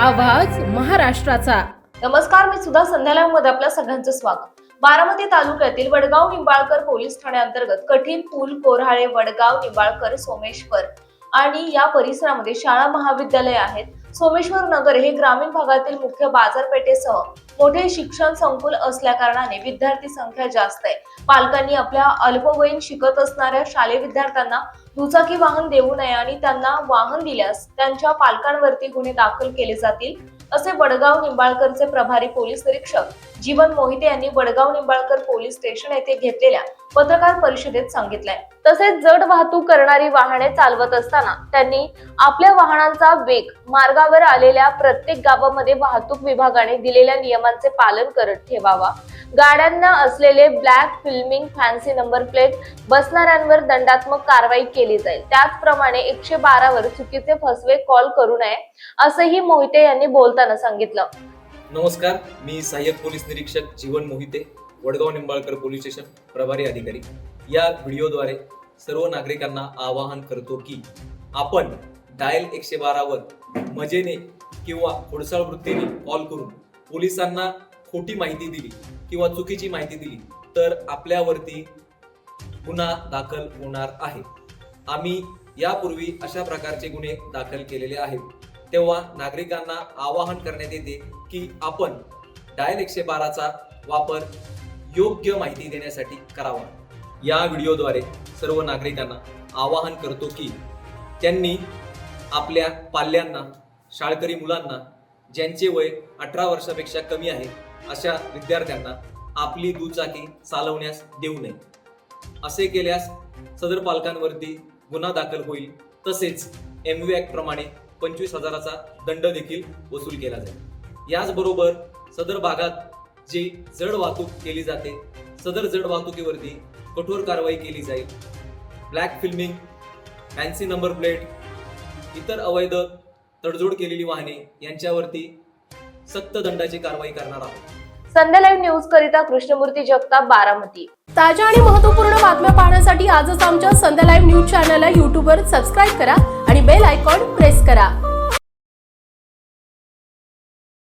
आवाज महाराष्ट्राचा। नमस्कार, मी सुद्धा संध्याकाळमध्ये आपल्या सगळ्यांचं स्वागत। बारामती तालुक्यातील वडगाव निंबाळकर पोलीस ठाण्याअंतर्गत कठीण पूल कोऱ्हाळे वडगाव निंबाळकर सोमेश्वर आणि या परिसरामध्ये शाळा महाविद्यालय आहेत। सोमेश्वर नगर हे ग्रामीण भागातील मुख्य बाजारपेठेसह मोठे शिक्षण संकुल असल्या कारणाने विद्यार्थी संख्या जास्त आहे। पालकांनी आपल्या अल्पवयीन शिकत असणाऱ्या शालेय विद्यार्थ्यांना दुचाकी वाहन देऊ नये आणि त्यांना वाहन दिल्यास त्यांच्या पालकांवरती गुन्हे दाखल केले जातील, असे वडगाव निंबाळकरचे प्रभारी पोलीस निरीक्षक जीवन मोहिते यांनी वडगाव निंबाळकर पोलीस स्टेशन येथे घेतलेल्या पत्रकार परिषदेत सांगितलंय। तसेच जड वाहतूक करणारी वाहने चालवत असताना त्यांनी आपल्या वाहनांचा वेग मार्गावर आलेल्या प्रत्येक गावामध्ये वाहतूक विभागाने दिलेल्या नियमांचे पालन करत ठेवावा। गाड्यांना असलेले black filming fancy number plate बसणाऱ्यांवर दंडात्मक कारवाई केली जाईल। त्याचप्रमाणे 112 वर चुकीचे फसवे कॉल करू नये, असंही मोहिते यांनी बोलताना सांगितलं। नमस्कार, मी सहाय्यक पोलीस निरीक्षक जीवन मोहिते, वडगाव निंबाळकर पोलीस स्टेशन प्रभारी अधिकारी। या व्हिडिओद्वारे सर्व नागरिकांना आवाहन करतो की आपण डायल 112 वर मजेने किंवा खोडसाळ वृत्तीने कॉल करून पोलिसांना खोटी माहिती दिली किंवा चुकीची माहिती दिली तर आपल्यावरती गुन्हा दाखल होणार आहे। आम्ही यापूर्वी अशा प्रकारचे गुन्हे दाखल केलेले आहेत, तेव्हा नागरिकांना आवाहन करण्यात येते की आपण डायल 112 चा वापर योग्य माहिती देण्यासाठी करावा। या व्हिडिओद्वारे सर्व नागरिकांना आवाहन करतो की त्यांनी आपल्या पाल्यांना, शाळकरी मुलांना, ज्यांचे वय 18 वर्षापेक्षा कमी आहे अशा विद्यार्थ्यांना आपली दुचाकी चालवण्यास देऊ नये। असे केल्यास सदर पालकांवरती गुन्हा दाखल होईल, तसेच MV ऍक्ट प्रमाणे 25,000चा दंड देखील वसूल केला जाईल। याचबरोबर सदर भागात जी जड वाहतूक केली जाते, सदर जड वाहतुकीवरती कठोर कारवाई केली जाईल। Black filming, fancy number plate, इतर अवैध तडजोड केलेली वाहने यांच्यावरती सक्त दंडाची कारवाई करणार आहोत। संध्या लाईव्ह न्यूज करिता कृष्णमूर्ती जगताप, बारामती। ताज्या आणि महत्त्वपूर्ण बातम्या पाहण्यासाठी आजच आमच्या संध्या लाईव्ह न्यूज चॅनलला YouTube वर सबस्क्राईब करा आणि बेल आयकॉन प्रेस करा।